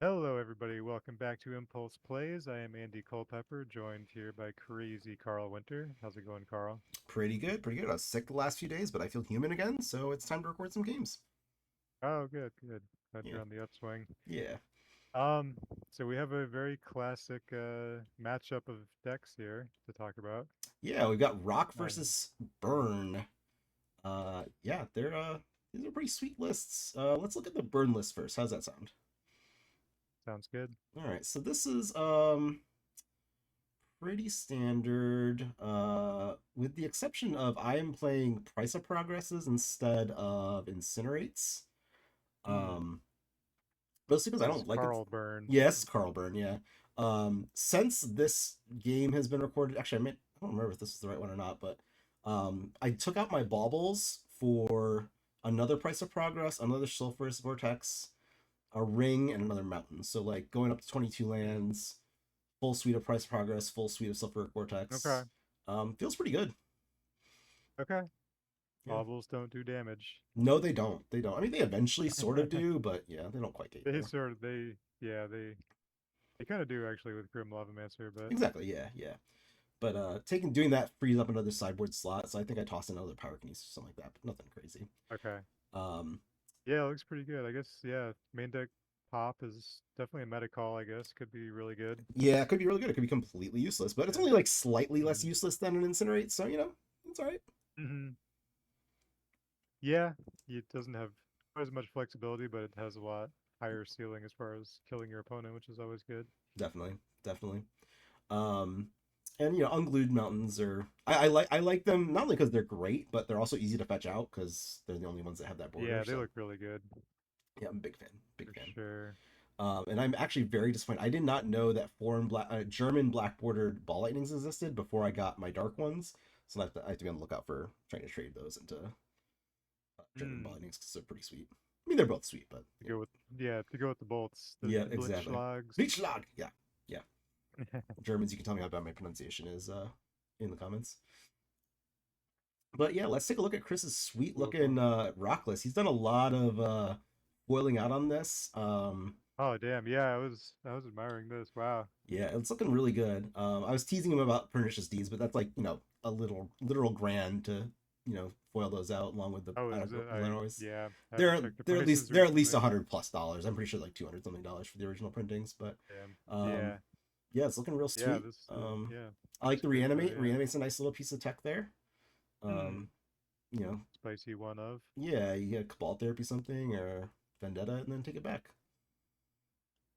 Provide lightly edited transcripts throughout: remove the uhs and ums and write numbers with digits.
Hello, everybody. Welcome back to Impulse Plays. I am Andy Culpepper, joined here by crazy Carl Winter. How's it going, Carl? Pretty good, pretty good. I was sick the last few days, but I feel human again, so it's time to record some games. Oh, good, good. Glad Yeah, you're on the upswing. yeah, Um, so we have a very classic matchup of decks here to talk about. yeah. We've got Rock Uh, versus Burn. Yeah, they're these are pretty sweet lists. Let's look at the Burn list first. How's that sound? Sounds good. All right, so this is pretty standard. With the exception of I am playing Price of Progresses instead of Incinerates. Hmm. Um, Mostly because I This is don't like it. Carl Burn. Yes, Carl Burn, yeah. Since this game has been recorded, actually, I don't remember if this is the right one or not, but I took out my baubles for another Price of Progress, another Sulphurous Vortex, a ring, and another mountain. So, like, going up to 22 lands, full suite of Price of Progress, full suite of Sulphuric Okay, Vortex. Feels pretty good. okay. Yeah. Baubles don't do damage. No, they don't. They don't. I mean, they eventually sort of do, but yeah, they don't quite get They there. sort of, yeah, they kind of do actually with Grim Lavamancer, but Exactly, yeah, yeah. But doing that frees up another sideboard slot, so I think I tossed in another Pyrokinesis or something like that, but nothing crazy. okay. Um, Yeah, it looks pretty good. I guess, yeah, main deck pop is definitely a meta call, I guess. Could be really good. yeah, it could be really good. It could be completely useless, but it's Yeah. only like slightly less Hmm. useless than an Incinerate, so it's all right. Hmm. Yeah, it doesn't have quite as much flexibility, but it has a lot higher ceiling as far as killing your opponent, which is always good. Definitely, definitely. Um, and Unglued Mountains are I like them not only because they're great, but they're also easy to fetch out because they're the only ones that have that border. Yeah, they So look really good yeah, I'm a big fan, big for fan. sure. And I'm actually very disappointed. I did not know that German black bordered ball lightnings existed before I got my dark ones. So I have to be on the lookout for trying to trade those into German ball Mm. lightnings because they're pretty sweet. I mean, they're both sweet, but To go with yeah, to go with the bolts, the yeah, exactly. Blitzschlags. Blitzschlag. Yeah, yeah. Germans, you can tell me how bad my pronunciation is in the comments. But yeah, let's take a look at Chris's sweet Cool, looking cool. rock list. He's done a lot of boiling out on this. Oh damn, yeah, I was admiring this. Wow. Yeah, it's looking really good. I was teasing him about pernicious deeds, but that's like a little literal grand to foil those out along with the Oh, is it? Lenore's. Yeah, I haven't They're checked the they're at prices least they're at least recently. $100+ I'm pretty sure like $200 for the original printings, but Damn. um, Yeah. yeah, it's looking real Yeah, sweet. this yeah. I like Looks the good though, reanimate. yeah. Reanimate's a nice little piece of tech there. Hmm. Um, you know, Spicy one of. yeah, you get Cabal Therapy something or Vendetta and then take it back.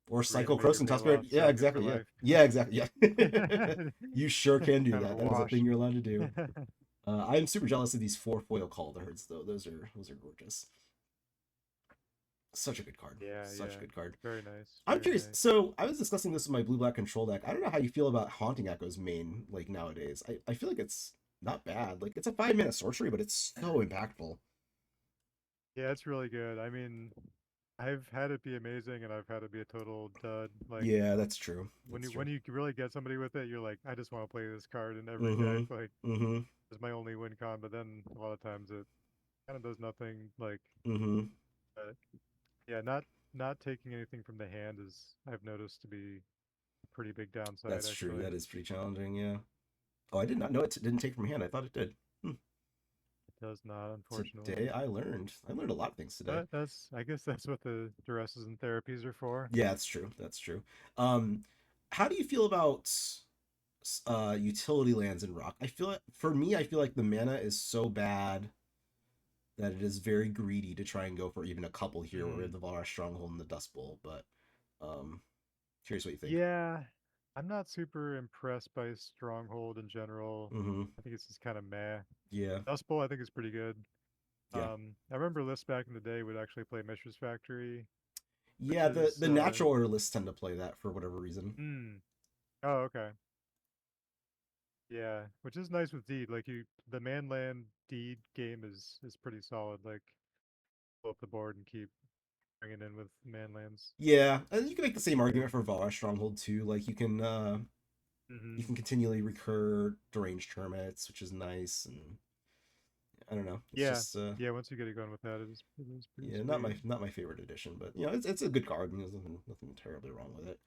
Or cycle Reanimate your Croson Toss Spirit. Maloth, Yeah, sack it for exactly. Yeah. life. Yeah, exactly. Yeah. You sure can do Kind of a that. That is a thing wash. you're allowed to do. I am super jealous of these four foil Calderherds though. Those are gorgeous. Such a good card. Yeah, Such a yeah. good card. Very nice. I'm Very curious. nice. So I was discussing this with my blue black control deck. I don't know how you feel about Haunting Echo's main like nowadays. I feel like it's not bad. Like it's a 5 minute sorcery, but it's so impactful. Yeah, it's really good. I mean, I've had it be amazing and I've had it be a total dud. Like Yeah, that's true. when That's you true. when you really get somebody with it, you're like, I just want to play this card in every deck. Mm-hmm. Like Mm-hmm. it's my only win con, but then a lot of times it kind of does nothing. Like Mm-hmm. uh, yeah, not taking anything from the hand is I've noticed to be a pretty big downside That's true. actually. That is pretty challenging. Yeah. Oh, I did not know it didn't take from hand. I thought it did. Hmm. It does not, unfortunately. Today I learned. I learned a lot of things today. But I guess that's what the duresses and therapies are for. Yeah, that's true. That's true. Um, how do you feel about utility lands in Rock? For me, I feel like the mana is so bad that it is very greedy to try and go for even a couple here where we have Mm. the Valar Stronghold and the Dust Bowl. But um, curious what you think. Yeah, I'm not super impressed by Stronghold in general. Mm-hmm. I think it's just kind of meh. Yeah. Dust Bowl I think is pretty good. Yeah. I remember lists back in the day would actually play Mishra's Factory, which Yeah. The is the natural order lists tend to play that for whatever reason. oh, okay. Yeah, which is nice with Deed. Like the Manland Deed game is pretty solid. Like pull up the board and keep bringing in with Manlands. Yeah, and you can make the same argument for Valar Stronghold too. Like you Mm-hmm. can continually recur deranged hermits, which is nice, and I don't know. It's Yeah, just yeah. Once you get it going with that, it is pretty yeah, sweet. not my favorite edition, but you know, it's a good card. And there's nothing terribly wrong with it.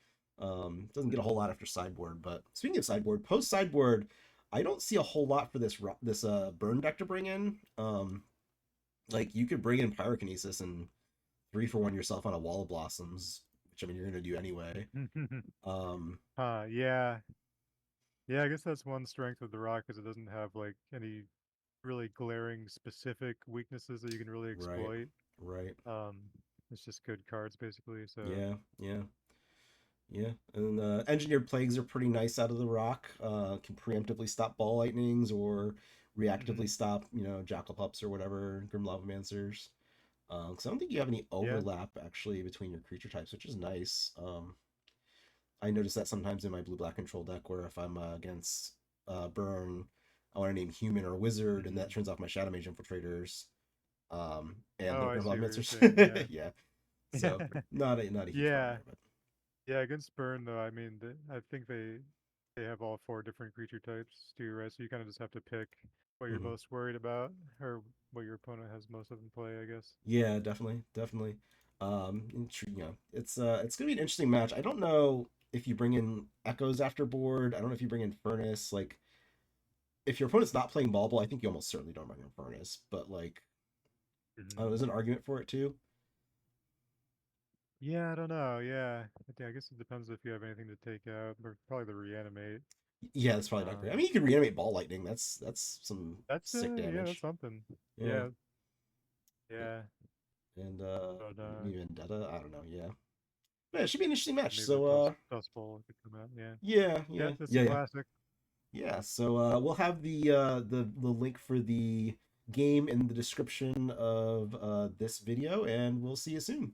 Doesn't get a whole lot after sideboard, but speaking of sideboard, post sideboard, I don't see a whole lot for this burn deck to bring in. Like you could bring in pyrokinesis and 3-for-1 yourself on a wall of blossoms, which I mean you're gonna do anyway. Um, Yeah, yeah. I guess that's one strength of the rock is it doesn't have like any really glaring specific weaknesses that you can really right, exploit. right, Um, it's just good cards basically. So yeah, yeah. Yeah, and engineered plagues are pretty nice out of the rock. Can preemptively stop ball lightnings or reactively mhm. stop, you know, jackal pups or whatever, grim lavamancers. Because I don't think you have any Yeah. overlap actually between your creature types, which is nice. I notice that sometimes in my blue black control deck, where if I'm against burn, I want to name human or wizard, and Mhm. that turns off my shadow mage infiltrators, and Oh, their I grim see what you're saying. lavamancers. Yeah, so not a huge problem Yeah. there, but. Yeah, against burn though, I mean, I think they have all four different creature types too, right? So you kind of just have to pick what you're Mhm. most worried about or what your opponent has most of in play, I guess. Yeah, definitely, definitely. You know, it's gonna be an interesting match. I don't know if you bring in echoes after board. I don't know if you bring in furnace. Like, if your opponent's not playing ball, I think you almost certainly don't bring in furnace. But like, I don't know, Mhm. there's an argument for it too. Yeah, I don't know. Yeah, I guess it depends if you have anything to take out, or probably the reanimate. Yeah, that's probably not great. I Um, mean, you can reanimate ball lightning. That's some that's sick yeah, that's damage. something. Yeah, Yeah, yeah, and but maybe vendetta. I don't know. Yeah, yeah, it should be an interesting match. maybe the So dust bowl could come out. Yeah, yeah, yeah, yeah, it's a yeah, yeah. classic. Yeah, so we'll have the link for the game in the description of this video, and we'll see you soon.